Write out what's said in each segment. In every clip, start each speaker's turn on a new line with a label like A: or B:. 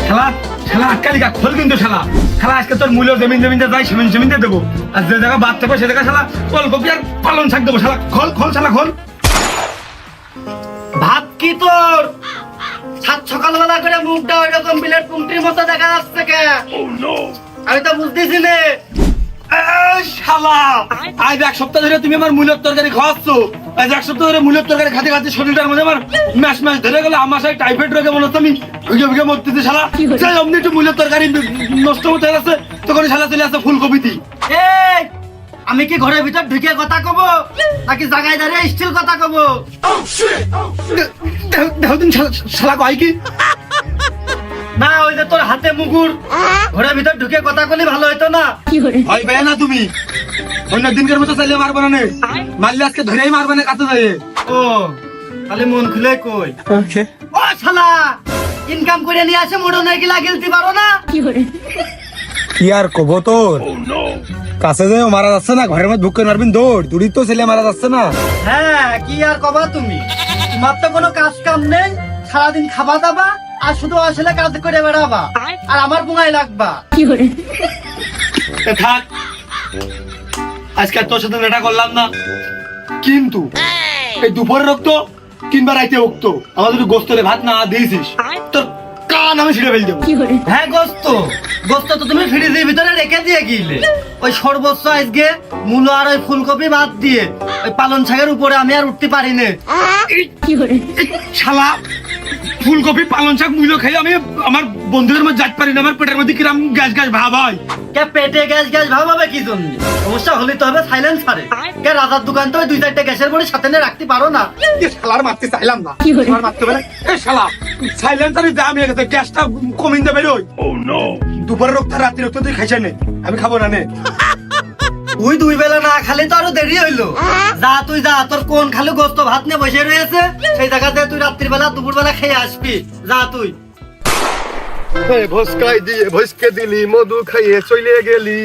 A: শালা শালা আটকালিকা খোল কিন্তু শালা শালা আজকে তোর মূল্য জমিন জমিনতে যাই জমিনতে দেবো আর যে জায়গা বাদ থাকবে সে জায়গা শালা ফুলকপি আর পালন শাক দেবো শালা খোল খোল শালা খোল।
B: ভাত কি তোর সাত সকালবেলা করে মুখটা ওই রকম বিলেট পুংটির মতো দেখা যাচ্ছে কে? আমি তো বুঝতেছি না।
A: শালা আজ এক সপ্তাহ ধরে তুমি আমার মূল্যের তরকারি খাওয়াচ্ছ, আজ এক সপ্তাহ ধরে মূল্যের তরকারি খাতে খাতে শরীরটার মধ্যে আমার ম্যাশ ম্যাশ ধরে গেলে আমার সাথে টাইফয়েড রোগে মনে হচ্ছে আমি ভুগে ভুগে মরতেছি শালা। চাই অমনি একটু মূল্যের তরকারি নষ্ট হতে গেছে তখন শালা চলে আসছে ফুলকপি দি।
B: এই আমি কি ঘরের ভিতর ঢুকে কথা কব নাকি জায়গায় দাঁড়িয়ে স্টিল কথা কব?
A: দেখো তুমি শালা কয় কি
B: না ওই যে তোর হাতে মুগুর ঘরের ভিতর ঢুকে কথা বলি ভালো হইতো না?
A: ভয় পেয়ে না তুমি অন্য দিনকার মতো চাইলে মারবো না, মারলে আজকে ধরেই মারবে না কাছে যায়।
B: ও তাহলে মন খুলে কই ও শালা ইনকাম করে নিয়ে আসে মোড়ো নাই কি লাগিলতে পারো না?
C: কি আর কব তোর কাছে যে মারা যাচ্ছে না, ঘরের মধ্যে ঢুকে মারবেন দৌড় দূরই তো ছেলে মারা যাচ্ছে না।
B: হ্যাঁ কি আর কবা তুমি, তোমার তো কোনো কাজ কাম নেই, সারাদিন খাবা দাবা আর শুধু আসলে কাজ করে বেড়াবা আর আমার পুঙাই লাগবা।
A: থাক আজকে তোর সাথে নেটা করলাম না, কিন্তু এই দুপুরে রক্ত কিংবা রাইতে রক্ত আমার যদি গোস্তলে ভাত না দিয়েছিস তোর কান আমি ছিঁড়ে ফেল দেবো।
B: হ্যাঁ গোস্ত গোস্ত তো তুমি ফ্রিজের ভিতরে রেখে দিয়ে গিলে, ওই সর্বোচ্চ আজকে মূলো আর ওই ফুলকপি বাদ দিয়ে ওই পালন শাকের উপরে আমি আর উঠতে পারি না।
A: শালা ফুলকপি পালন শাক মূল্য খেয়ে আমি আমার বন্ধুদের মধ্যে যাইতে পারি না, আমার পেটের মধ্যে কিরম গ্যাস গ্যাস ভাব হয়।
B: কে পেটে গ্যাস গ্যাস ভাব হবে কি জন্য? সমস্যা হলে তো হবে সাইলেন্সারে। কে রাজার দোকান তো দুই চারটে গ্যাসের বড়ি সাথে নিয়ে রাখতে পারো না?
A: শালার মারতে চাইলাম না, শালার মারতে পারে এই শালা সাইলেন্সারে দাম হয়ে গেছে, গ্যাসটা কমিয়ে দেবে রই। দুপুরে রক্ত রাত্রি রক্ত তুই খাইছে নে, আমি খাবো না নে।
B: তুই দুই বেলা না খালি তো আরো দেরি হইলো। যা তুই যা, তোর কোন খালি গোস্ত ভাত নিয়ে বসে রয়েছে সেই জায়গাতে তুই রাত্রির বেলা দুপুর বেলা খেয়ে আসবি। যা তুই
D: ভস্কাই দিয়ে ভস্কে দিলি মধু খাইয়ে চলে গেলি,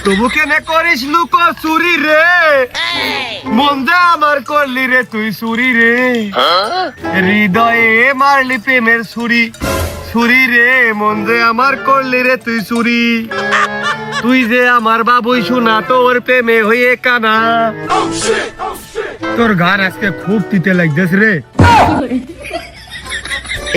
D: তবু কেনে করিস লুক চুরি রে, মন যা আমার করলি রে তুই চুরি রে, হৃদয়ে মারলি প্রেমের ছুরি, ছুরি রে মন যে আমার করলি রে তুই চুরি, তুই যে আমার বাবুই শোনা তোর প্রেমে হয়ে কানা।
A: তোর গান আজকে খুব তিতে লাগতেছে রে।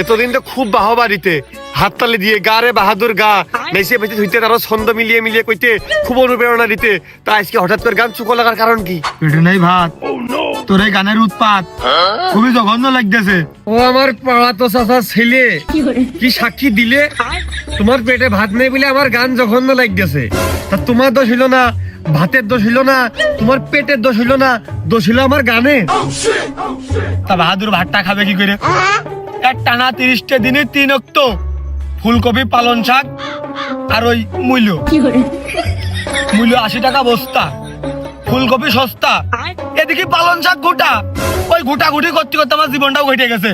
D: এতদিন তো খুব বাহবাড়িতে হাততালি দিয়ে গা রে বাহাদুর গা নেচে বেঁচে ধুইতে তারা ছন্দ মিলিয়ে মিলিয়ে কইতে খুব অনুপ্রেরণা দিতে, তা আজকে হঠাৎ করে গান চুকো লাগার কারণ কি?
A: পেটে নাই ভাত, তোর এই গানের উৎপাত খুবই জঘন্য লাগতেছে।
D: ও আমার পাড়া তো চাচা ছেলে কি সাক্ষী দিলে তোমার পেটে ভাত নেই বলে আমার গান জঘন্য লাগতেছে, তা তোমার দোষ হইল না, ভাতের দোষ হইল না, তোমার পেটের দোষ হইল না, দোষ হইল আমার গানে।
A: তা বাহাদুর ভাতটা খাবে কি করে? এক টানা 30টা দিনে 3 অক্ত ফুলকপি পালন শাক আর ওই মূল্য 80 টাকা বস্তা, ফুলকপি সস্তা, এদিকে পালন শাক গোটা, ওই গোটা গুটি করতে করতে আমার জীবনটাও ঘটে গেছে।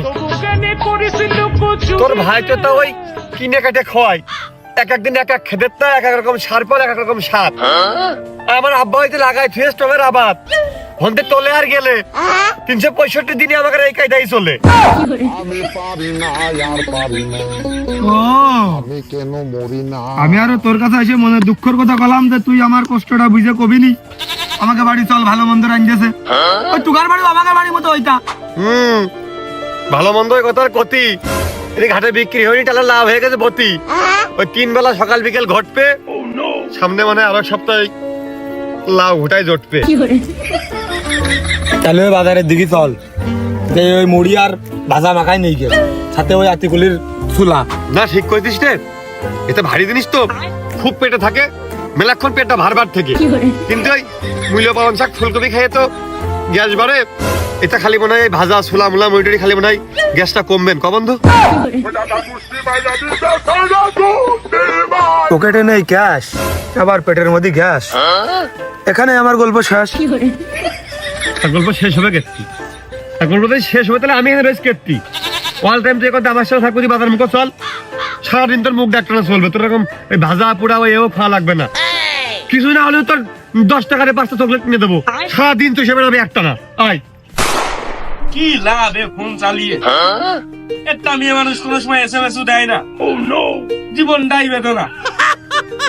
D: তোর ভাই তো ওই কিনে কাটে খাওয়াই, এক একদিন এক এক খেদের তা এক এক রকম সার পর এক এক রকম সার। আমার আব্বা হইতে লাগাই ফ্রেশ টমের আবাদ হন্তে তোলে আর গেলে 365 দিনে আমাকে এই কায়দাই চলে।
E: আমি পারি না আর পারি না,
A: ও
E: আমি কেন মরি না।
A: আমি আরো তোর কাছে এসে মনে দুঃখের কথা বললাম যে তুই আমার কষ্টটা বুঝে কবিনি, আমাকে বাড়ি চল ভালো মন্দ রাঞ্জেছে, ওই তুগার বাড়ি আমাকে বাড়ির মতো হইতা।
D: ভালো মন্দ কথার ক্ষতি এদিকে ঘাটে বিক্রি হয়নি, তাহলে লাভ হয়ে গেছে ভর্তি। ওই 3 বেলা সকাল বিকেল ঘটবে, সামনে মানে আরো সপ্তাহে লাভ ঘটাই জটবে।
C: তাহলে ওই বাজারের দিকে চল, ওই মুড়ি আর ভাজা মাখাই নেই গে, সাথে ওই আতিকুলির চুলা।
D: না ঠিক কইতিস রে, এটা ভারী জিনিস তো, খুব পেটে থাকে মেলাক্ষণ পেটটা ভার থেকে, কিন্তু ওই মূল্য পালন শাক ফুলকপি খেয়ে তো গ্যাস বাড়ে, এটা খালি মনে হয় ভাজা ছোলা মুলা মুড়ি খালি মনে হয় গ্যাসটা কমবেন ক বন্ধু।
C: পকেটে নেই ক্যাশ, আবার পেটের মধ্যে গ্যাস, এখানে আমার গল্প শেষ।
D: গল্প শেষ হবে কেটতি, গল্প শেষ হবে তাহলে আমি এখানে বেশ কেটতি অল টাইম তুই এখন আমার সাথে থাকবি বাজার মুখ চল, সারাদিন তোর মুখ ডাক্তার চলবে, তোর এরকম ওই ভাজা পোড়া ওই এও খাওয়া লাগবে না, কিছু না হলেও তোর 10 টাকার 5টা চকলেট কিনে দেবো, সারাদিন তুই সে বেড়াবি একটা না। আয়
F: কি লাভ এ ফোন চালিয়ে? একটা মেয়ে মানুষ কোনো সময় SMS ও দেয় না। জীবনটাই বেদনা।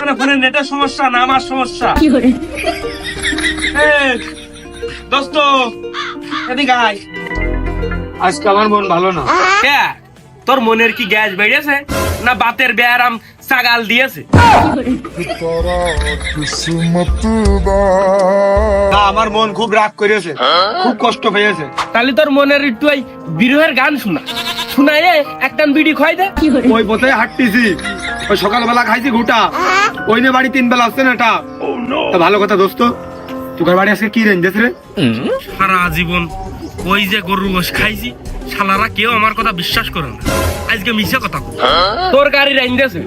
F: মানে ফোনের নেটের সমস্যা না আমার সমস্যা। এই, দোস্ত এদিকে আয়।
A: আজকে আমার মন ভালো না।
F: কে তোর মনের কি গ্যাস বেড়েছে না বাতের ব্যায়াম সাগাল দিয়েছে?
A: না, আমার মন খুব রাগ করেছে, খুব কষ্ট পেয়েছে।
F: তাহলে তোর মনের একটু ওই বিরহের গান শোনায় একটা বিড়ি খাই দে।
A: ওই পথে হাঁটতেছি, ওই সকালবেলা খাইছি গোটা, ওই নিয়ে বাড়ি 3 বেলা আসছে না এটা। তা ভালো কথা দোস্ত, তোর বাড়ি আজকে কি রেঞ্জেস রে?
F: সারা জীবন ওই যে গরুর গোশ খাইছি, শালারা কেউ আমার কথা বিশ্বাস করে না। আজকে মিছে কথা বল। তোর গাড়ি রেঞ্জেছে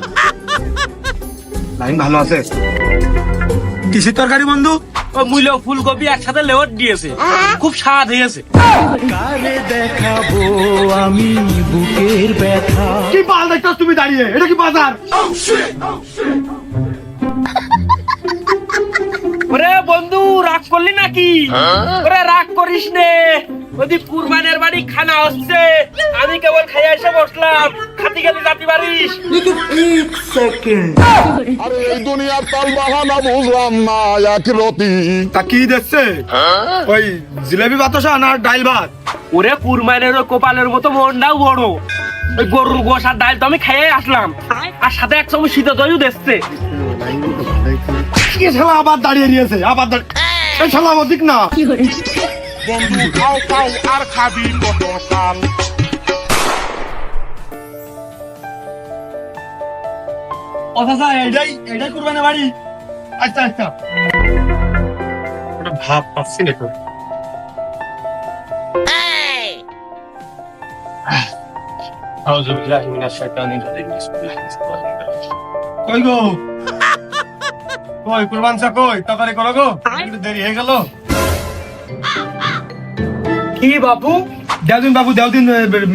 A: লাইন ভালো আছে। কিসের তরকারি বন্ধু?
F: ও মূল্য ফুলকপি একসাথে লেওয়ার দিয়েছে, খুব স্বাদ হয়েছে।
A: কি পাল দেখছো তুমি দাঁড়িয়ে? এটা কি বাজার?
F: ওরে বন্ধু রাগ করলি নাকি? ওরে রাগ করিস নে, ওদি কুরবানের বাড়ি খানা হচ্ছে, আমি কেবল খাইয়া এসে বসলাম, খাতি খাতি যাতে পারিস।
E: আরে এই দুনিয়ার তাল বাহানা বুঝলাম না এক রতি।
A: তা কি দেখছে? ওই জিলেবি বাতাসা না ডাইল ভাত?
F: ওরে কুরবানের ওই কোপালের মতো মনটাও বড়, ওই গরুর গোশ আর ডাল তো আমি খাইয়ে আসলাম, আর সাথে এক চামচ শীত দইও দেখছে।
A: কি শালা আবার দাঁড়িয়ে নিয়েছে, আবার এই শালা অধিক না।
E: বন্ধু খাও খাও আর খাবি কত কাল।
A: অথচ এটাই কুরবানি বাড়ি। আচ্ছা আচ্ছা,
D: ওটা ভাব পাচ্ছি না তো।
A: কই গো? কই কুরবান চা কই? তাড়াতাড়ি করো গো, একটু দেরি হয়ে গেল।
F: কি বাবু?
A: দেওদিন বাবু দেওদিন,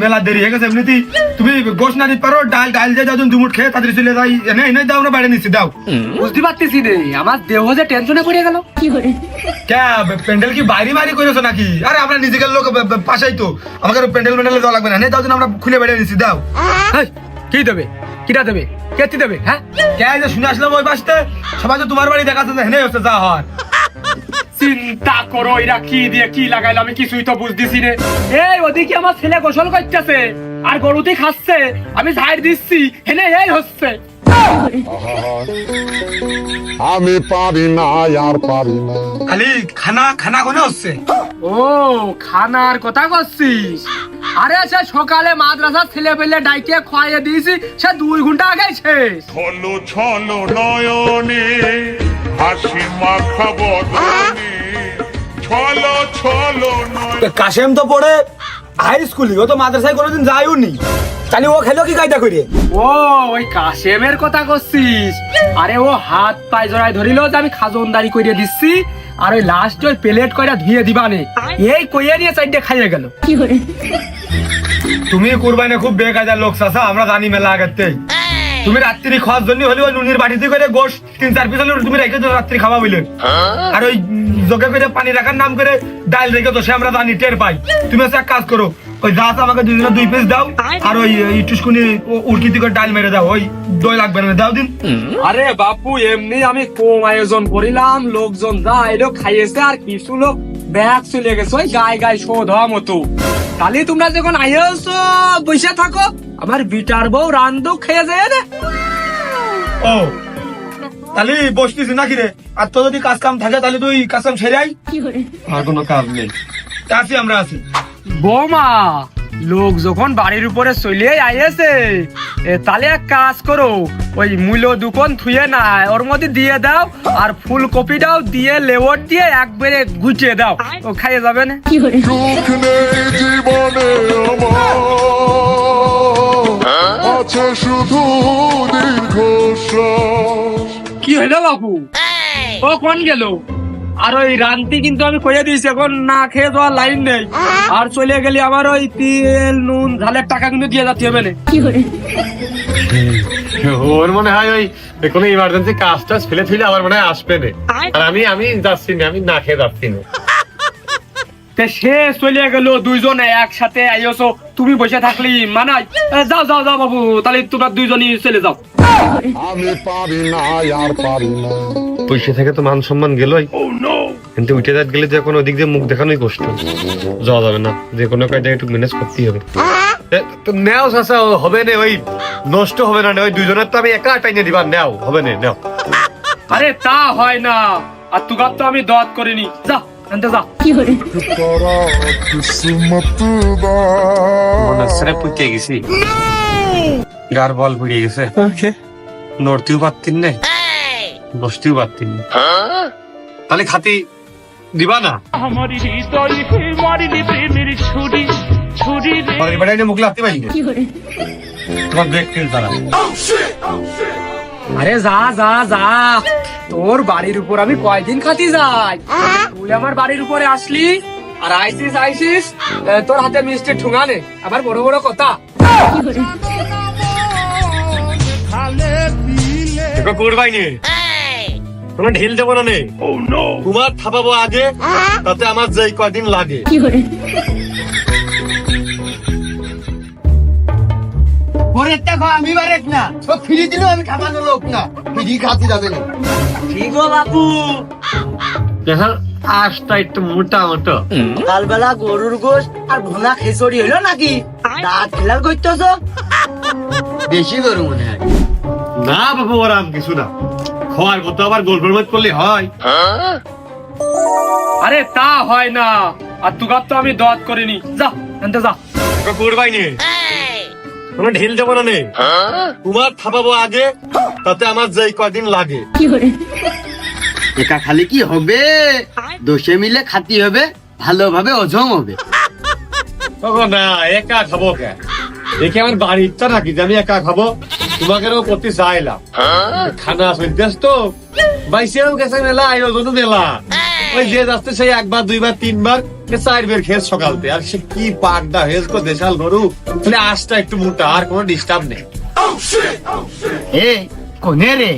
A: মেলা দেরি হয়ে গেছে এমনিতেই। তুমি গোশ না দিতে পারো, ডাল যে দেওদিন দুমুট খেয়ে তাড়াতাড়ি চলে যাই। এনে দাও না, বাইরে নিচ্ছি দাও।
F: বুঝতে পারতেছি রে, আমার দেহ যে টেনশনে পড়ে গেল।
A: কে প্যান্ডেল কি বাইরে করেছো নাকি? আরে আমরা নিজেদের লোক পাশাই তো, আমাকে প্যান্ডেল দেওয়া লাগবে না। নে দাওদিন আমরা খুলে বাইরে নিচ্ছি দাও।
F: কি দেবে? কিটা দেবে? কেতি দেবে? হ্যাঁ
A: কে যে শুনে আসলাম ওই পাশে সবাই তো তোমার বাড়ি দেখাচ্ছে, হেনে হচ্ছে যা হয়।
F: চিন্তা করো এরা কি দিয়ে কি লাগাইলো, আমি কিছুই তো বুঝতেছি রে। এই ওদিকে আমার ছেলে গোসল করতেছে আর গরুতে খাচ্ছে, আমি ঝাড় দিচ্ছি, হেনে এই হচ্ছে।
E: আমি পারি না আর পারি না।
A: খালি খানা কোনে হচ্ছে?
F: ও খানার কথা করছিস? আরে সে সকালে মাদ্রাসার ছেলে পেলে ডাইকে খাইয়ে দিয়েছি, সে 2 ঘন্টা আগে শেষ।
G: ছলো ছলো নয়নে হাসি মাখা বদনে ছলো ছলো নয়নে।
C: কাশেম তো পড়ে হাই স্কুলে, ও তো মাদ্রাসায় কোনোদিন যায়ও নি, তাহলে ও খেলো কি কায়দা করে?
F: ও ওই কাশেমের কথা করছিস? আরে ও হাত পায়ে জড়ায় ধরিল যে আমি খাজনদারি করিয়ে দিচ্ছি, আর ওই লাস্ট ওই প্লেট কইরা ধুয়ে দিবানে, এই কইয়া নিয়ে 4টে খাইয়ে গেল।
A: তুমি কুরবানি খুব বেকায়দার লোক চাচা, আমরা জানি মেলা আগেতেই। তুমি রাত্রি খাওয়ার জন্য হলে ওই নুনির বাটিতে করে গোশ 3-4 পিস হলে তুমি রেখে তো রাত্রি খাওয়া বলে, আর ওই জগে করে পানি রাখার নাম করে ডাল রেখে তো সে আমরা জানি, টের পাই। তুমি হচ্ছে এক কাজ করো, ওই দাঁত আমাকে 2 পিস দাও, আর ওই টুসকুনি উড়কিতে করে ডাল মেরে দাও, ওই দই লাগবে না, দাও দিন।
F: আরে বাপু এমনি আমি কম আয়োজন করিলাম, লোকজন যা এলো খাইয়েছে, আর কিছু লোক ব্যাগ চলে গেছে ওই গায়ে শোধ হওয়া মতো। তাহলে তোমরা যখন আইছো বসে থাকো, আমার বিটার বউ রান্ধো খেয়ে যায় রে।
A: ও তাহলে বসতেছি নাকি রে? আর তো যদি কাজ কাম থাকে তাহলে তুই কাজ কাম সেরে আই। আর কোনো কাজ নেই, আছি আমরা আছি।
F: বৌমা লোক যখন বাড়ির উপরে চলে আইছে, তাহলে এক কাজ করো, ওই মূল্য দুকন থুয়ে না ওর মধ্যে দিয়ে দাও, আর ফুলকপিটাও দিয়ে লেবর দিয়ে একবারে গুছিয়ে দাও, ও খাইয়ে যাবে না।
E: সুখ নেই জীবনে আমার, আছে শুধু দীর্ঘশ্বাস।
F: কি হইলো বাপু? ও কোন গেল? আর ওই রান্তি কিন্তু আমি কইয়া দিয়েছি, এখন না খেয়ে যাওয়ার লাইন নেই, আর চলে গেলে আমার ওই তেল নুন ঝালের টাকা কিন্তু দিয়ে যাতে হবে না।
D: ওর মনে হয় ওই কোনো ইমার্জেন্সি কাজ টাজ ফেলে থইলে আবার মনে হয় আসবে না, আর আমি যাচ্ছি না, আমি না খেয়ে যাচ্ছি না।
F: তে সে চলে গেল, দুইজনে একসাথে আইসো, তুমি বসে থাকলি মানাই। যাও যাও যাও বাবু, তাহলে তোমরা দুইজনই চলে যাও।
E: আমি পারি না আর পারি না
D: পয়সা থেকে তো মান সম্মান গেলই, কিন্তু উঠে যাত গেলে যে কোনো ওদিক দিয়ে মুখ দেখানোই কষ্ট, যাওয়া যাবে না, যে কোনো কায়দায় একটু ম্যানেজ করতেই হবে। তো নেও চাচা, হবে না, ওই নষ্ট হবে না, ওই দুইজনের তো আমি একা টাইনে দিবা, নেও হবে না, নেও।
F: আরে তা হয় না, আর তুগার তো আমি দত করিনি, যা আনতে যা।
E: তোরা কিসমত দা
D: মনে সেরে পুঁতে গেছি, গার বল পড়ে গেছে, নড়তেও পারতিন না, বসতেও পারতিন না, তাহলে খাতি দিবা না? মুখ লাগতে পারি তোমার ব্রেক ফিল তারা।
F: আরে যা যা যা, তোর বাড়ির উপর আমি কয়দিন খাতি যাই, তুই আমার বাড়ির উপরে আসলি আর আইসিস তোর হাতে মিষ্টি ঠুঙানে, আবার বড় বড় কথা।
D: করবাই নে, তোমার ঢিল দেবো না, নে তোমার থাপাবো আগে, তাতে আমার যে কয়দিন লাগে।
B: আমি বারেক না, সব ফিরি দিলেও আমি খাবানো লোক না, ফিরি খাতি যাবে না। ঠিক বাবু,
D: দেখো আশটা একটু মোটা মোটো,
B: কালবেলা গরুর গোশ আর ভোনা খিচুড়ি হইলো নাকি? দাঁত খেলার করতেছ, বেশি গরু মনে হয়।
D: না বাবু ওরাম কিছু না, খাওয়ার মতো আবার গোল গোল করলে হয়?
F: আরে তা হয় না, আর তুগার তো আমি দত করিনি, যা আনতে যা।
D: করবাই নে, তোমার ঢিল দেবো না, নে তোমার থাপাবো আগে, তাতে আমার যে কয়দিন লাগে।
B: একা খালি কি হবে, দোষে মিলে খাতি হবে, ভালোভাবে হজম হবে।
D: না একা খাবো কে, দেখে আমার বাড়ির ইচ্ছা নাকি যে আমি একা খাবো, তোমাকে করতে চাইলাম, খানা চলতেস তো বাইশেও গেছে মেলা, আয়োজনও মেলা, ওই যে যাচ্ছে সেই একবার দুইবার তিনবার চার বের খেস সকালতে, আর সে কি পাকডা হেস কো দেশাল গরু, মানে আশটা একটু মোটা, আর কোনো ডিস্টার্ব নেই।
B: এ কোনে রে,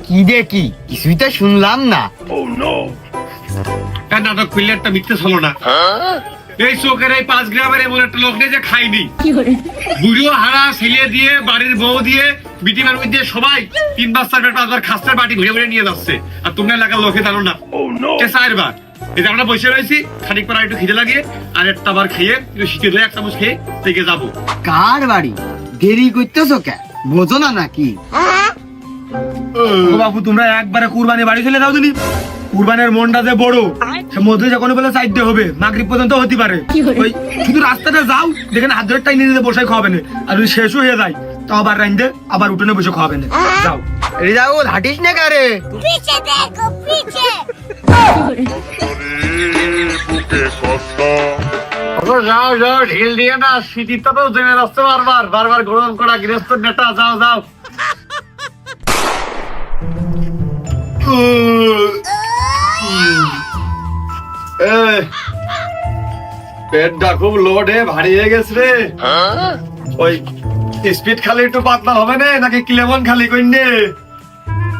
B: কি দেখি কিছুই তো শুনলাম না।
D: নাটক খুললে একটা মিথ্যে হলো না, এই চোখের এই 5 গ্রামের এমন একটা লোক নেই যে খাইনি, বুড়ো হারা ছেলে দিয়ে বাড়ির বউ দিয়ে বিটিমার মধ্যে সবাই 3 বার 4 বার 5 বার খাস্তার বাটি ঘুরে ঘুরে নিয়ে যাচ্ছে, আর তোমরা এলাকার লোকে জানো না। 4 বার এই যে আমরা বসে রয়েছি, খানিক পর একটু খিদে লাগে, আর একটা বার খেয়ে একটু শীতের দই 1 চামচ খেয়ে থেকে যাবো।
B: কার বাড়ি, দেরি করতেছো কে, বোঝো না নাকি?
A: ও বাবু, তোমরা একবারে কুরবানি বাড়ি চলে যাও দিনি, কুরবানের মনটা যে বড়, সে মধ্যে যখন বলে চাইতে হবে, মাগরিব পর্যন্ত হতে পারে, ওই শুধু রাস্তাটা যাও, যেখানে হাত ধরে টাইনে নিয়ে বসে খাওয়াবে না, আর যদি শেষও হয়ে যায় তো আবার রাইন্দে আবার উঠোনে বসে খাওয়াবে না, যাও।
B: রিজাউল হাঁটিস না কারে,
H: पीछे देखो पीछे
G: বুকে কষ্ট
D: যাও যাও, ঢিল দিয়ে না, শীতিটা তো জমে যাচ্ছে বারবার বারবার, গরম করা গৃহস্থ নেতা, যাও যাও। পেটটা খুব লোডে ভারী হয়ে গেছে রে, ওই স্পিড খালি একটু পাতলা হবে না, নাকি ক্লেমন খালি কইনে?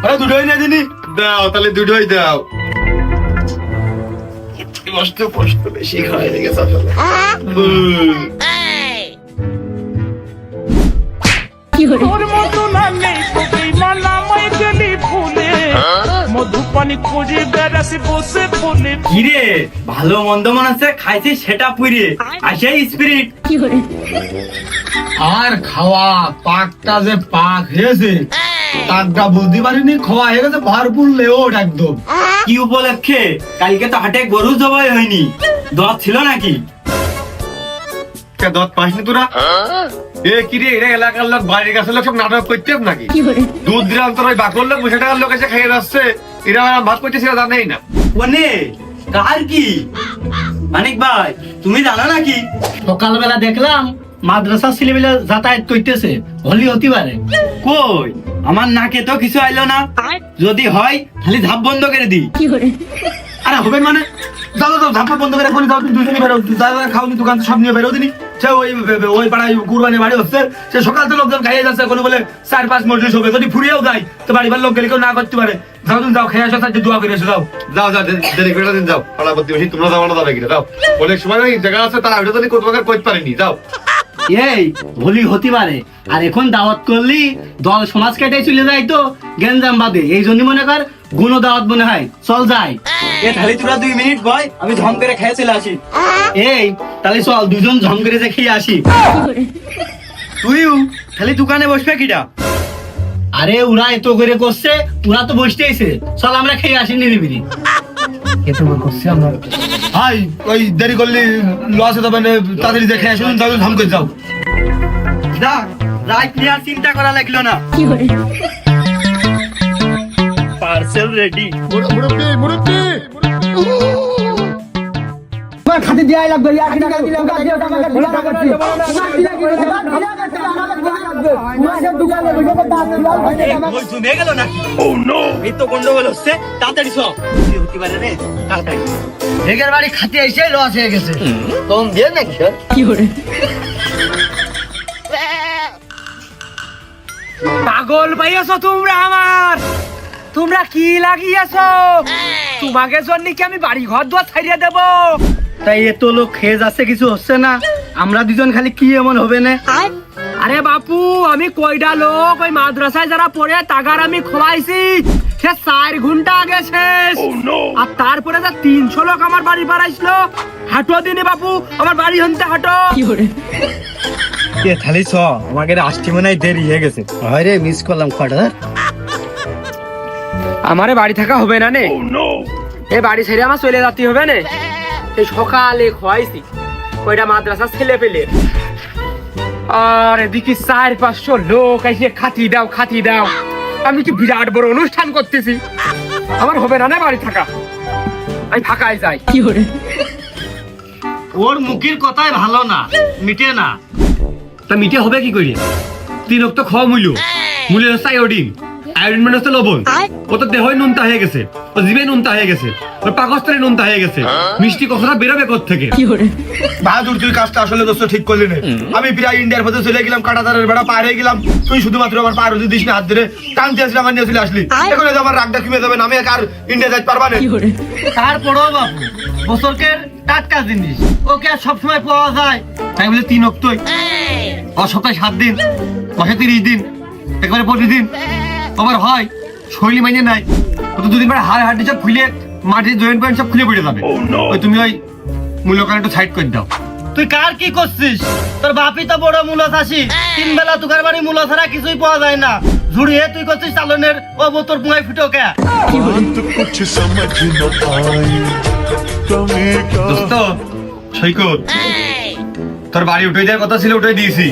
A: আরে দুটোই না দিনি,
D: দাও তাহলে দুটোই দাও। কষ্ট কষ্ট বেশি খাওয়া হয়ে গেছে আসলে।
I: তোর মতো নামে সবাই মালামাই গেলি ফুলে মধুপানি খুঁজে বেড়াসি বসে ফুলে।
B: কিরে ভালো মন্দ মনে আছে, খাইছি সেটা পুড়িয়ে আসে স্পিরিট।
A: আর খাওয়া পাকটা যে পাক হয়েছে, তাকটা বুঝতে পারিনি, খাওয়া হয়ে গেছে ভরপুর লেওট একদম।
B: কি উপলক্ষে? কালকে তো হাটে গরু জবাই হয়নি, দত ছিল নাকি?
D: দত পাসনি তোরা? এ কিরে, এরা এলাকার লোক বাড়ির কাছে লোক সব নাটক করতে নাকি? দূর দূরান্তর ওই বাকর লোক 50 টাকার লোক এসে খেয়ে যাচ্ছে, এরা ভাত করতেছে জানেই না।
B: ওনে কার কি? মানিক ভাই তুমি জানো নাকি?
A: সকালবেলা দেখলাম মাদ্রাসা ছেলেবেলা যাতায়াত করতেছে, হলি হতে পারে।
B: কই আমার নাকে তো কিছু আইলো না, যদি হয় খালি ধাপ বন্ধ করে দি।
A: আরে হবে মানে যাও যাও ঝাপা বন্ধ করে এখন যাও তুমি দুজনই বেরো যা যা খাওনি দোকান সব নিয়ে বেরো দিনি সে ওই পাড়ায় কুরবানি বাড়ি হচ্ছে সে সকাল থেকে লোকজন খাইয়ে যাচ্ছে কোনো বলে 4-5 মজলিস হবে যদি ফুরিয়েও যায় তো বাড়ি লোক গেলে কেউ না করতে পারে যাও তুমি যাও খেয়ে আসো তার দোয়া করে এসো যাও
D: যাও যাও দেরি করে দিন যাও পাড়া প্রতিবেশী তোমরা যাও না যাবে কিনা যাও অনেক সময় ওই জায়গা আছে তারা ওইটা তো কোথাও করতে পারেনি যাও
B: এই ভুলি হতে পারে আর এখন দাওয়াত করলি দল সমাজ কেটে চলে যায় তো গেঞ্জাম বাদে এই জন্য মনে কর গুণ দাওয়াত মনে হয় চল যাই এ তাহলে তোরা 2 মিনিট বয় আমি ঝম করে খেয়ে চলে আসি এই তাহলে চল দুজন ঝম করে যে খেয়ে আসি তুইও খালি দোকানে বসবে কিটা আরে ওরা এত করে করছে ওরা তো বসতেইছে চল আমরা খেয়ে আসি নিরিবিলি এত করে করছে আমরা
A: হাই ওই দেরি করলে লস হতে পারে তাড়াতাড়ি দেখে আসুন যাও ধাম করে যাও
B: যা রাইট নিয়ে আর চিন্তা করা লাগলো না পার্সেল রেডি
C: খাতে দেওয়াই লাগবে
B: জমে গেল না এই তো গন্ডগোল হচ্ছে তাড়াতাড়ি সব হতে পারে রে তাড়াতাড়ি এগের বাড়ি খাতে এসে লস হয়ে গেছে তোম দিয়ে নাকি কি করে
F: পাগল পাইয়াছো তোমরা আমার তোমরা কি লাগিয়েছো তোমাকে জন্য কি আমি বাড়ি ঘর দুয়ার ছাড়িয়ে দেবো
B: তাই এত লোক খেয়ে যাচ্ছে কিছু হচ্ছে না আমরা দুজন খালি কি এমন হবে না
F: আরে বাপু আমি কয়টা লোক ওই মাদ্রাসায় যারা পড়ে তাগার আমি খোলাইছি সে 4 ঘন্টা আগে শেষ আর তারপরে যা 300 লোক আমার বাড়ি বাড়াইছিল হাঁটো দিনে বাপু আমার বাড়ি হনতে হাঁটো
B: খালি ছ আমাকে আসতে মনে হয় দেরি হয়ে গেছে হয় রে মিস করলাম কটা
F: আমারে বাড়ি থাকা হবে না নে এই বাড়ি ছেড়ে আমার চলে যেতে হবে না এই সকালে খোয়াইছি ওইটা মাদ্রাসা ছেলে পেলে আর এদিকে 400-500 লোক এসে খাতি দাও আমি কি বিরাট বড় অনুষ্ঠান করতেছি আমার হবে না বাড়ি থাকা আমি ফাঁকায় যাই কি করে
B: ওর মুখের কথাই ভালো না মিটে না
A: তা মিটে হবে কি করি 3 তো খাওয়া মূল্য হচ্ছে আয়োডিন মানে হচ্ছে লবণ ও তো দেহই নুনতা হয়ে গেছে ও জিভে নুনতা হয়ে গেছে ওর পাকস্থলে নুনতা হয়ে গেছে মিষ্টি কথাটা বেরোবে কোত্থেকে বাহাদুর তুই কাজটা আসলে দোস্ত ঠিক করলি না আমি প্রায় ইন্ডিয়ার পথে চলে গেলাম কাটাতারের বেড়া পার হয়ে গেলাম তুই শুধুমাত্র আমার পার হতে দিস না হাত ধরে টানতে আসলে আমার নিয়ে চলে আসলি এখন আমার রাগটা কমে যাবে না আমি আর ইন্ডিয়া যাইতে পারবা না
B: তারপরেও বাবু বছরকের টাটকা জিনিস ওকে আর সবসময় পাওয়া যায়
A: তাই বলে 3 অক্টোই সপ্তাহে 7 দিন মাসে 30 দিন একবারে প্রতিদিন আবার হয় শৈলী মাইনে নাই ও তো 2 দিন পরে হাড় সব খুলে মাটির জয়েন্ট পয়েন্ট সব খুলে পড়ে যাবে ওই তুমি ওই মূল্যকান একটু সাইড করে দাও
B: তুই কার কি করছিস তোর বাপই তো বড় মূল্য চাষি 3 বেলা তুকার বাড়ি মূল্য ছাড়া কিছুই পাওয়া যায় না ঝুড়িয়ে তুই করছিস চালনের ও বোতর পুঙাই ফুটো কে
A: দোস্ত সৈকত তোর বাড়ি উঠে দেওয়ার কথা ছিল উঠে দিয়েছি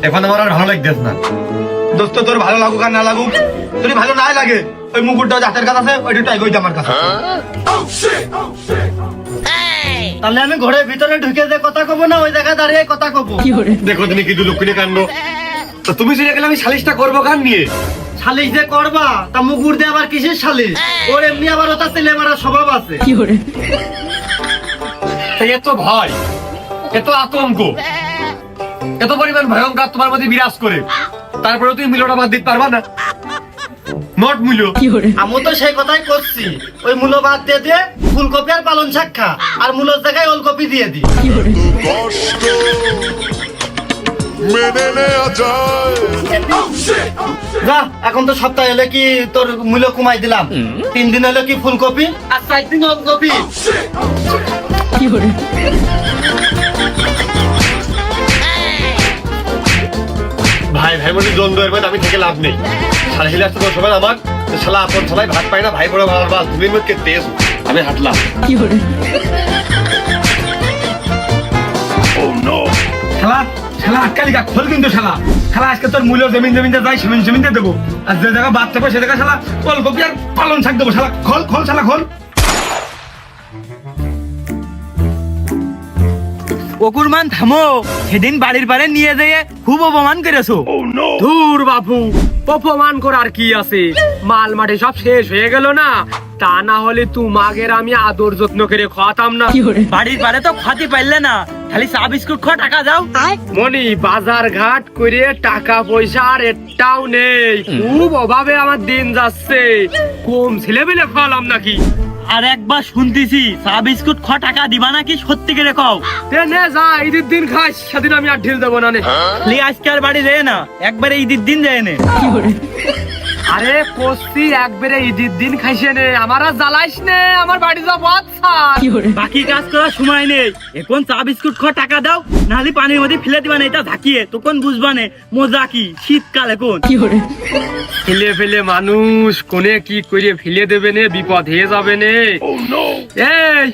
A: এখন আমার আর ভালো লাগতেছে না দোস্ত তোর ভালো লাগুক আর না লাগুক যদি ভালো না লাগে ওই মুকুটটা হাতের কাছে আছে ওইটা টাই কই আমার কাছে
B: তাহলে আমি ঘরের ভিতরে ঢুকে যে কথা কব না ওই জায়গায় দাঁড়িয়ে কথা কব
A: দেখো তুমি কি দুলক্ষণে কাণ্ড তো তুমি চলে গেলে আমি সালিশটা করবো কান নিয়ে
B: সালিশ যে করবা তা মুকুর দিয়ে আবার কিসের সালিশ ওর এমনি আবার ওটা ছেলে মারার স্বভাব আছে
A: এত ভয় এত আতঙ্ক এত পরিমাণ ভয়ঙ্কর তোমার মধ্যে বিরাজ করে তারপরে তুমি মূল্যটা বাদ দিতে পারবা না মোট মূল্য
B: আমি তো সেই কথাই করছি ওই মূল্য বাদ দিয়ে দিয়ে ফুলকপি আর পালন শাক খা আর মূলোর জায়গায় ওলকপি দিয়ে দি যা এখন তো সপ্তাহ হলে কি তোর মূল্য কমাই দিলাম 3 দিন হলো কি ফুলকপি আর 4 দিন ওলকপি
A: ভাই ভাই বলে দ্বন্দ্ব এর মধ্যে আমি থেকে লাভ নেই সারা হিলে আসতে সবাই আমার শালা আপন সবাই ভাত পায় না ভাই বড় বাবা তুমি মুখে তেজ আমি হাঁটলাম শালা শালা আটকালিকা খোল কিন্তু শালা শালা আজকে তোর মূল্য জমিন যাই জমিন দেবো আর যে জায়গা বাদ থাকবে সে জায়গা শালা ওলকপি আর পালন শাক দেবো শালা খোল শালা খোল
B: অকুরমান থামো সেদিন বাড়ির পারে নিয়ে যেয়ে খুব অপমান করেছো
F: ধুর বাপু অপমান করার কি আছে, মাল মাঠে সব শেষ হয়ে গেল না, তা না হলে তোমাগের আমি আদর যত্ন করে খাওয়াতাম না।
B: বাড়ির পারে তো খাতে পারলে না, খালি চা বিস্কুট খাওয়া টাকা দাও।
F: মনি বাজার ঘাট করে টাকা পয়সা আর একটাও নেই, খুব অভাবে আমার দিন যাচ্ছে। কম ছেলে পেলে খাওয়ালাম নাকি?
B: আর একবার শুনতেছি চা বিস্কুট খাওয়া টাকা দিবা নাকি, সত্যি করে কও।
F: নে যা, ঈদের দিন খাস, সেদিন আমি আর ঢিল দেবো না নে।
B: খালি আজকে আর বাড়ি যায় না, একবারে ঈদের দিন যায় না।
F: আরে কষ্টি একবারে ঈদের দিন খাইছে নে, আমার আর জ্বালাইস নে, আমার বাড়ি যাবো। আচ্ছা
B: বাকি কাজ করার সময় নেই, এখন চা বিস্কুট খাওয়া টাকা দাও, নাহলে পানির মধ্যে ফেলে দিবা না, এটা ঝাঁকিয়ে তখন বুঝবা না মজা কি, শীতকাল এখন।
F: ফেলে ফেলে মানুষ কোনে কি করে ফেলে দেবে নে, বিপদ হয়ে যাবে নে। এই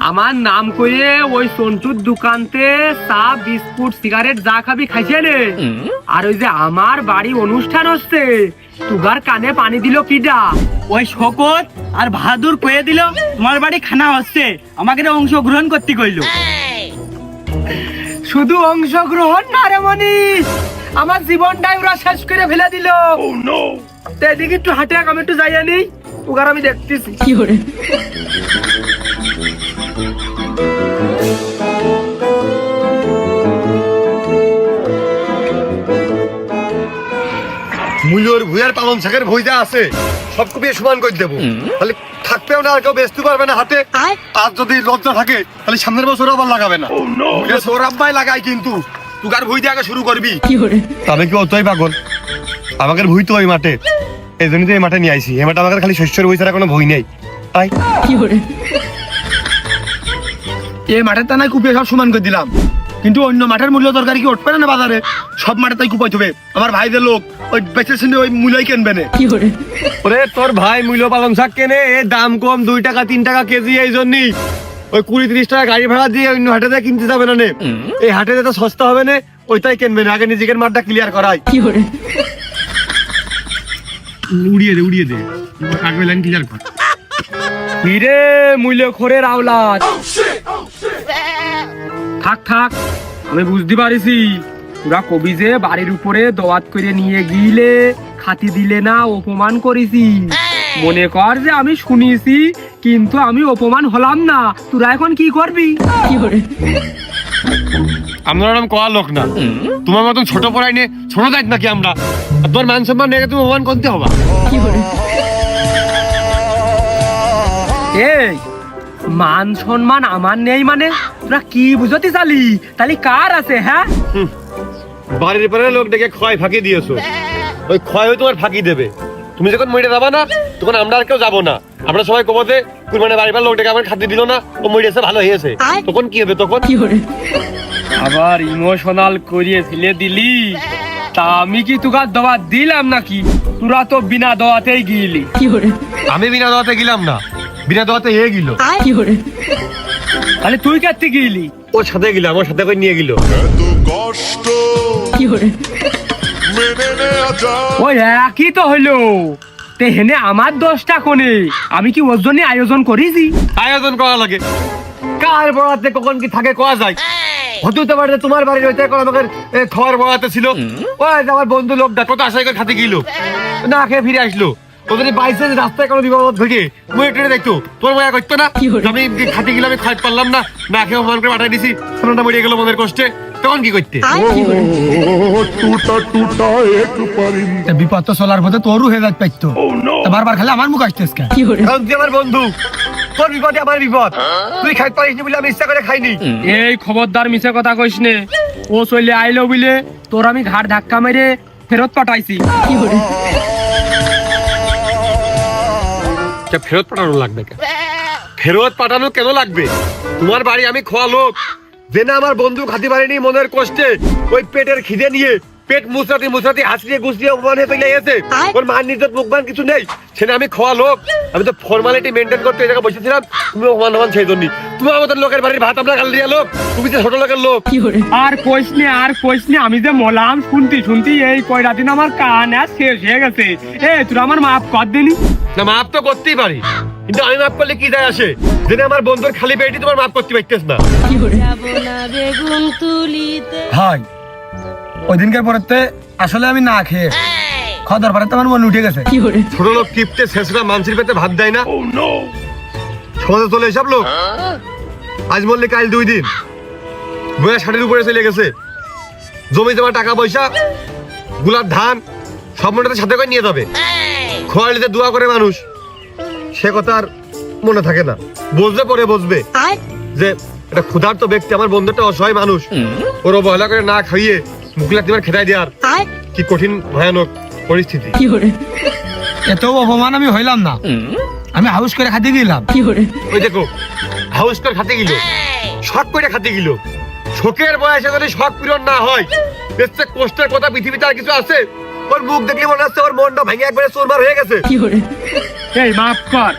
F: আমার নাম করে ওই সন্টুর দোকানতে চা বিস্কুট সিগারেট যা খাবি খাইছে নে। আর ওই যে আমার বাড়ি অনুষ্ঠান হচ্ছে, তুগার কানে পানি দিল কিডা?
B: ওই শকত আর বাহাদুর কয়ে দিল তোমার বাড়ি খানা হচ্ছে, আমাকে অংশগ্রহণ করতে কইলো।
F: শুধু অংশগ্রহণ না রে মনি, আমার জীবনটাই ওরা শেষ করে ফেলে দিল। এদিকে একটু হাঁটে, আমি একটু যাই আনি, ওগার আমি দেখতেছি।
D: মুলোর ভুইয়ার পালং শাকের ভুই যা আছে সব কপিয়ে সমান করে দেবো, তাহলে থাকবেও না, আর কেউ বেচতে পারবে না হাতে। আর যদি লজ্জা থাকে তাহলে সামনের বছর আবার লাগাবে না। ওর আব্বাই লাগাই, কিন্তু তুকার ভুই দিয়ে আগে শুরু করবি। আমি কি অতই পাগল? আমাদের ভুই তো ওই মাঠে, এই জন্য তো এই মাঠে নিয়ে আইসি। এই মাঠে আমাদের খালি শস্যের ভুই ছাড়া কোনো ভুই নেই। তাই
A: এই মাঠের টানায় কুপিয়ে সব সমান করে দিলাম, কিন্তু অন্য মাঠের মূল্য তরকারি কি উঠবে না বাজারে? সব মাঠে তাই কুপাই হবে। আমার ভাইদের লোক ওই বেচে শুনে ওই মূল্যই কিনবে না।
D: ওরে তোর ভাই মূল্য পালং শাক কেনে, এর দাম কম, 2 টাকা 3 টাকা কেজি, এই জন্যই ওই 20-30 টাকা গাড়ি ভাড়া দিয়ে অন্য হাটে কিনতে যাবে না। এই হাটে তো সস্তা হবে না, ওইটাই কিনবে না। আগে নিজেকে মাঠটা ক্লিয়ার করাই। উড়িয়ে দে আগে লাইন ক্লিয়ার কর।
F: হিরে মূল্য খোরের আওলাদ, থাক আমি বুঝতে পারিছি। তোরা কবি যে বাড়ির উপরে দোয়াত করে নিয়ে গিলে খাতি দিলে না, অপমান করেছি। মনে কর যে আমি শুনেছি, কিন্তু আমি অপমান হলাম না। তোরা এখন কি করবি?
D: আমরা ওরকম কয়া লোক না, তোমার মতন ছোট পড়াই নিয়ে ছোট দায়িত্ব নাকি আমরা? তোমার মান সম্মান নিয়ে তুমি অপমান করতে হবা।
F: এই মান সম্মান আমার নেই মানে তোরা কি বুঝতে চালি? তাহলে কার আছে? হ্যাঁ,
D: বাড়ির পরে লোক ডেকে ক্ষয় ফাঁকি দিয়েছো, ওই ক্ষয় তোমার ফাঁকি দেবে। তুমি যখন মরে যাবা না, তখন আমরা আর কেউ যাবো না। আমরা সবাই কবতে কুরবানের বাড়ির পর লোক ডেকে আমার খাদ্য দিল না, ও মরেছে ভালো হয়েছে, তখন কি হবে? তখন
F: আবার ইমোশনাল করিয়ে ফেলে দিলি। তা আমি কি তোকে দোয়া দিলাম নাকি? তোরা তো বিনা দোয়াতেই গিলি।
D: আমি বিনা দোয়াতে গেলাম না, বিনা দোয়াতে এ গেল।
F: তাহলে তুই কাটতে গিলি?
D: ওর সাথে গেলাম, ওর সাথে করে নিয়ে গেল।
G: এত কষ্ট মেনে নেওয়া যায়
F: ওই একই তো হইলো। তে হেনে আমার দোষটা কোনে? আমি কি ওর জন্য আয়োজন করেছি?
D: আয়োজন করা লাগে, কার বড়াতে কখন কি থাকে কোয়া যায়। হতে পারে তোমার বাড়ির হইতে এখন আমাদের খাওয়ার বড়াতে ছিল। ওই যে আমার বন্ধু লোকটা কত আশাই করে খাতে গেল, না খেয়ে ফিরে আসলো। ওদের বাইসে রাস্তায় কোনো বিপদ ঘটে তুমি ট্রেনে দেখতো, তোর মায়া করতো না? আমি খাতে গেলাম, আমি খাইতে পারলাম না, না খেয়ে মন করে পাঠাই দিছি, সোনাটা মরিয়ে গেল মনের কষ্টে, তখন কি করতে?
G: টুটা টুটা এক परिंदा
A: বিপদ তো চলার পথে তোরও হয়ে যাচ্ছে পাইতো, বারবার খালি আমার মুখ আসতেছ কেন?
D: কারণ তুই আমার বন্ধু, তোর বিপদে আমার বিপদ। তুই খাইতে পারিস বলে আমি ইচ্ছা করে খাইনি।
F: এই খবরদার মিছে কথা কইস নে। ও চলে আইলো বলে তোর আমি ঘাট ধাক্কা মেরে ফেরত পাঠাইছি।
D: ফেরত পাঠানো লাগবে কেন? ফেরত পাঠানো কেন লাগবে? তোমার বাড়ি আমি খোয়া লোক, যে না আমার বন্ধু খাতে পারেনি মনের কষ্টে, ওই পেটের খিদে নিয়ে পেট মুচরাতে হাসিয়ে গুছিয়ে অপমান হয়ে পেলে এসে ওর মান নিজের মুখবান কিছু নেই, সেটা আমি খোয়া লোক। আমি তো ফর্মালিটি মেনটেন করতে এই জায়গায় বসেছিলাম, তুমি অপমান সেই জন্য। তোমার মতন লোকের বাড়ির ভাত আমরা খালি দিয়া লোক, তুমি যে ছোট লোকের লোক।
F: আর কইস নে, আমি যে মলাম শুনতি এই কয়টা দিন আমার কান আর শেষ হয়ে গেছে। তোরা আমার মাফ কর দিনি?
D: না মাফ তো করতেই পারি, কিন্তু আমি মাফ করলে কি যায় আসে? যেটা আমার বন্ধুর খালি পেটে তোমার মাফ করতে পারতেছ না।
A: হয় ওই দিনকার পরেতে আসলে আমি না খেয়ে খাওয়া দাওয়ার পরে তো আমার মন উঠে গেছে।
D: ছোট লোক কিপটে শেষরা মানুষের পেতে ভাত দেয় না। সমাজে চলে এসব লোক। আজ বললে কাল 2 দিন বয়া 60-এর উপরে চলে গেছে। জমি জমা টাকা পয়সা গুলার ধান সব মনে সাথে করে নিয়ে যাবে। খোয়ালিতে দোয়া করে মানুষ, সে কথা আর মনে থাকে না। বুঝলে পরে বুঝবে যে এটা ক্ষুধার্ত ব্যক্তি, আমার বন্ধুটা অসহায় মানুষ, ওর অবহেলা করে না খাইয়ে মুখে লাগতে খেতাই দেওয়ার কি কঠিন ভয়ানক পরিস্থিতি।
A: এত অপমান আমি হইলাম না, আমি হাউস করে খাতে গেলাম।
D: ওই দেখো হাউস করে খাতে গেল, শখ করে খাতে গেল। শোকের বয়সে যদি শখ পূরণ না হয়, এর চেয়ে কষ্টের কথা পৃথিবীতে আর কিছু আছে? ওর মুখ দেখলে মনে হচ্ছে ওর মনটা ভেঙে একবারে চুরমার হয়ে গেছে।
F: এই মাফ কর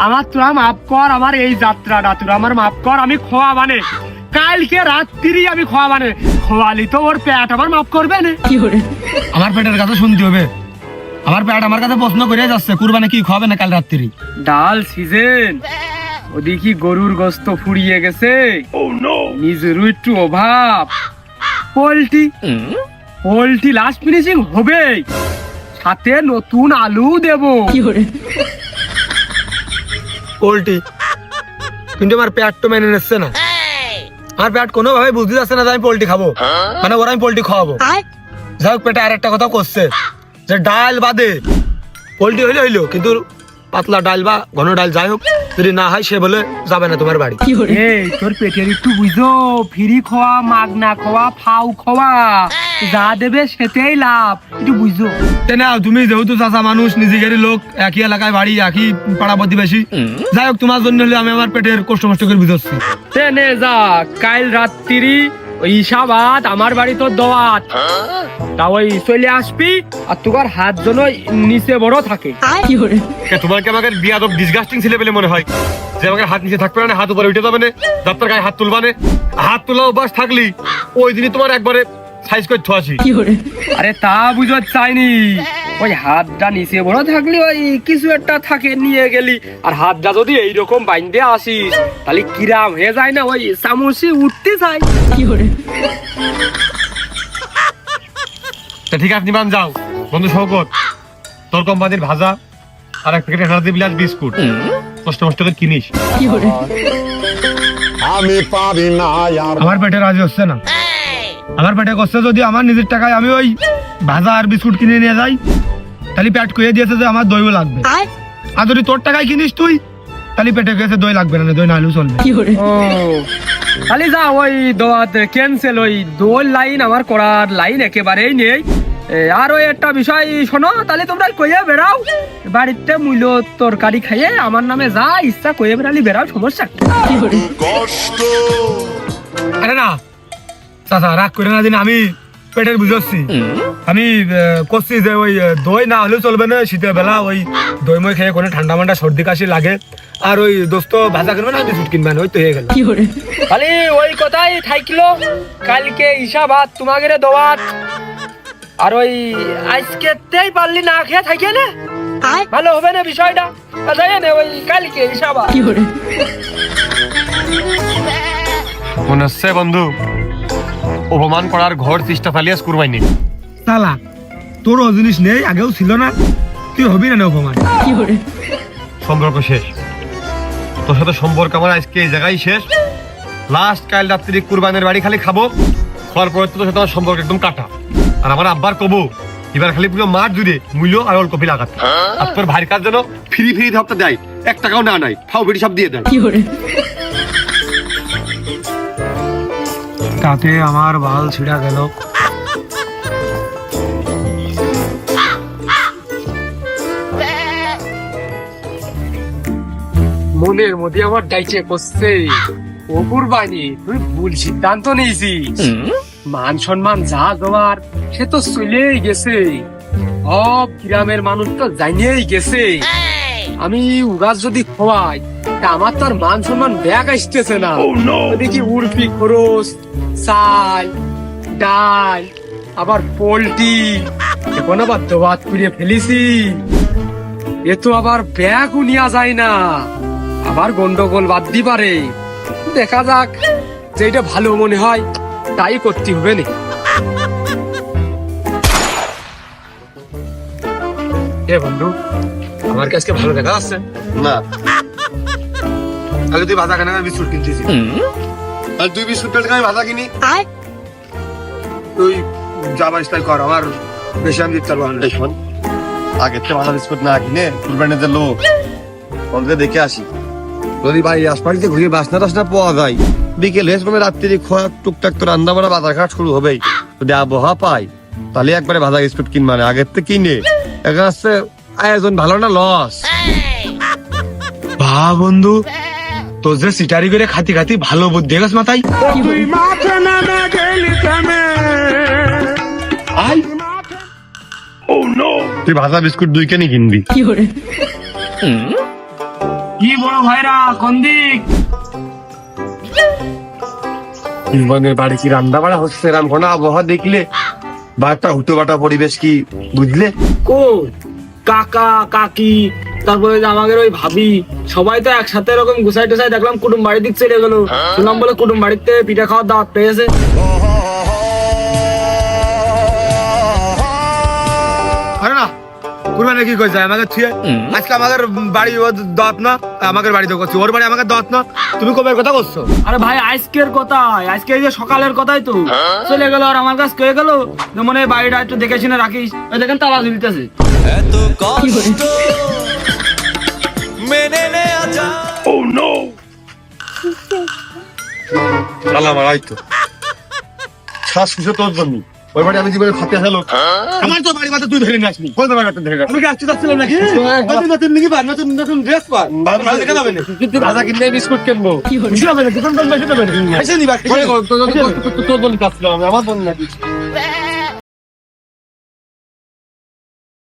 F: আমার, তোরা মাফ কর আমার এই যাত্রাটা, তোরা আমার মাফ কর। আমি খোয়া মানে কালকে রাত্রি আমি খোয়া মানে খোয়ালি তো ওর পেট আমার মাফ করবে না।
A: আমার পেটের কথা শুনতে হবে, আমার পেট আমার কাছে প্রশ্ন করে যাচ্ছে কুরবানি কি খাবে না কাল রাত্রি।
F: ডাল সিজন ওদিকে গরুর গোস্ত ফুরিয়ে গেছে, নিজেরও একটু অভাব। পোল্ট্রি লাস্ট ফিনিশিং হবে, সাথে নতুন আলু দেবো।
A: পোল্ট্রি কিন্তু আমার পেট তো মেনে নিচ্ছে না। আমার পেট কোনোভাবে বুঝতে যাচ্ছে না যে আমি পোল্ট্রি খাবো, মানে ওরা আমি পোল্ট্রি খাওয়াবো। যাই হোক, পেটে আর একটা কথা করছে যে ডাল বাদে পোল্ট্রি হইলো কিন্তু পাতলা ডাল বা ঘন ডাল যাই হোক যদি না হয় সে বলে যাবে না তোমার বাড়ি।
F: এই তোর পেটের একটু বুঝো, ফ্রি খাওয়া মাগনা খাওয়া ফাউ খাওয়া যা দেবে সেটাই লাভ, একটু বুঝো।
A: না তুমি যেহেতু চাচা মানুষ, নিজেদেরই লোক, একই এলাকায় বাড়ি, একই পাড়া প্রতিবেশী, যাই হোক তোমার জন্য হলে আমি আমার পেটের কষ্ট করে বুঝাচ্ছি।
F: নে যা, কাল রাত্রি ওই ইসাবাদ আমার বাড়ি তোর দোয়াত, তা ওই চলে আসবি। আর তোমার হাত যেন নিচে বড় থাকে।
D: তোমার কি আমাকে বিয়াদব ডিসগাস্টিং ছেলে বলে মনে হয় যে আমাকে হাত নিচে থাকবে না, হাত উপরে উঠে যাবে না, যাত্রার গায়ে হাত তুলবা না? হাত তোলা অভ্যাস থাকলি ওই দিনই তোমার একবারে সাইজ করে থোয়াছি।
F: আরে তা বুঝতে চাইনি, ওই হাতটা নিচে বড় থাকলে ওই কিছু একটা থাকে নিয়ে গেলি, আর হাতটা যদি এইরকম বাইন্ধে আসিস তাহলে কিরাম হয়ে যায় না, ওই চামচি উঠতে চাই।
D: ঠিক আছে নিবান যাও। বন্ধু শওকত, তোর কোম্পানির ভাজা আর এক প্যাকেট এনার্জি বিলাস বিস্কুট কষ্ট করে কিনিস।
G: আমি পারি না আর
A: আমার পেটে রাজি হচ্ছে না, আমার পেটে করছে যদি আমার নিজের টাকায় আমি ওই ভাজা আর বিস্কুট কিনে নিয়ে যাই তাহলে পেট কয়ে দিয়েছে যে আমার দইও লাগবে। আর যদি তোর টাকায় কিনিস তুই তাহলে পেটে গেছে দই লাগবে না, দই না হলেও চলবে।
F: ও তাহলে যা, ওই দোয়াত ক্যান্সেল, ওই দোল লাইন আমার করার লাইন একেবারেই নেই। আর ওই একটা বিষয় শোনো, তাহলে তোমরা কইয়া বেড়াও, বাড়িতে মূল্য তরকারি খাইয়ে আমার নামে যা ইচ্ছা কইয়া বেড়ালি বেড়াও, সমস্যা
G: কষ্ট
A: আরে না চাচা রাগ করে না, দিন আমি পেটের বুঝাচ্ছি, আমি করছি যে ওই দই না হলেও চলবে না, শীতের বেলা ওই দই মই খেয়ে কোনো ঠান্ডা মান্ডা সর্দি কাশি লাগে, আর ওই দোস্ত ভাজা কিনবে না বিস্কুট কিনবে না, ওই তো হয়ে গেল।
F: খালি ওই কথাই থাকলো, কালকে ইসাবাদ তোমাকে দোয়াত, আর ওই আজকেতেই পারলি না খেয়ে থাকে না, ভালো হবে না বিষয়টা। যাই না ওই কালকে ইসাবাদ।
D: মনে হচ্ছে বন্ধু অপমান করার ঘর চেষ্টা চালিয়ে কুরবাই নেই।
A: তালা তোর ও জিনিস নেই, আগেও ছিল না, তুই হবি না অপমান।
D: সম্পর্ক শেষ, তোর সাথে সম্পর্ক আমার আজকে এই জায়গায় শেষ। লাস্ট কাল রাত্রি কুরবানের বাড়ি খালি খাবো, খাওয়ার পরে তোর সাথে আমার সম্পর্ক একদম কাটা। আর আমার আব্বার কবো এবার খালি পুরো মাঠ জুড়ে মূল্য আর অল্প কপি লাগাতে, আর তোর ভাইয়ের কাজ যেন ফ্রি ধপটা দেয়, 1 টাকাও না নাই, ফাও বেটি সব দিয়ে দেয়।
A: তাতে আমার বাল ছিঁড়া গেল।
F: মনের মধ্যে আমার ডাইচে করছে, ও কুরবানি তুই ভুল সিদ্ধান্ত নিয়েছিস। মান সম্মান যা দেওয়ার সে তো চলেই গেছে, সব গ্রামের মানুষ তো জানিয়েই গেছে। আমি উগাস যদি খোয়াই তা আমার তো আর মান সম্মান ব্যাগ আসতেছে না। ওদিকে উর্ফি খরচ, চাল ডাল, আবার পোল্ট্রি, এখন আবার দোয়াত করে ফেলেছি, এ তো আবার ব্যাগও নেওয়া যায় না, আবার গন্ডগোল বাঁধতে পারে। দেখা যাক, যেটা ভালো মনে হয় তাই করতে হবে না।
D: এ বন্ধু, আমার কি আজকে ভালো দেখা যাচ্ছে?
E: না,
D: তাহলে তুই ভাজা খানে বিস্কুট কিনতেছিস,
E: আর তুই বিস্কুট পেলে আমি ভাজা কিনি।
D: তুই যাবার স্টাইল কর, আমার বেশি আমি দিতে পারবো না।
E: এই শোন, আগের থেকে ভাজা বিস্কুট না কিনে কুরবানির যে লোক ওদের দেখে আসি, যদি ভাই আশপাশে ঘুরে বাসনা টাসনা পাওয়া যায়, বিকেলে সময় রাত্রি খোয়া টুকটাক তো রান্না বান্না বাজার ঘাট শুরু হবেই, যদি আবহাওয়া পাই তাহলে একবারে ভাজা বিস্কুট কিন, মানে আগের থেকে কিনে এখন আসছে আয়োজন ভালো না লস।
D: বা বন্ধু, তোর যে সিটারি করে খাতি খাতি ভালো বুদ্ধি গেছ মাথায়।
I: তুই মাঠে নামে গেলি থেমে
E: তুই ভাজা বিস্কুট 2 কেনি কিনবি?
F: কি বড় ভাইরা কোন দিক?
D: মানে বাড়ি কি রান্না বাড়া হচ্ছে, এরকম কোনো আবহাওয়া দেখলে বা একটা হুটো বাটা পরিবেশ কি বুঝলে?
F: কো কাকা কাকি তারপরে যে আমাদের ওই ভাবি সবাই তো একসাথে এরকম গুছাই টুসাই দেখলাম কুটুম বাড়ির দিক চলে গেল। শুনলাম বলে কুটুম বাড়িতে পিঠা খাওয়ার দাওয়াত পেয়েছে।
D: আরে না, কুরবানি কি কইছে আমাকে থুয়ে আজকে আমাদের বাড়ি দাঁত না, আমাদের বাড়িতে করছি, ওর বাড়ি আমাকে দাঁত না, তুমি কবে কথা করছো?
F: আরে ভাই আজকের কথাই, আজকে এই যে সকালের কথাই তো চলে গেল। আর আমার কাছে কয়ে গেল যে মনে হয় বাড়িটা একটু দেখে শুনে রাখিস, ওই দেখেন তালা ঝুলতেছে।
E: চালা মারাই তো শ্বাস খুশে তোর জন্য, ওই বাড়ি আমি জীবনে খাতে আসা লোক,
D: আমার তো বাড়ি মাথা তুই ধরে নিয়ে আসবি।
E: কোন তোমার কাছে ধরে গেছে?
D: আমি কি আসতে চাচ্ছিলাম নাকি? নতুন নতুন লিখি পার, নতুন নতুন ড্রেস পার, ভালো দেখে যাবে না।
E: তুই ভাজা কিনলে বিস্কুট কিনবো,
D: এসে নিবা,
E: তোর বলি কাজ আমার বল নাকি?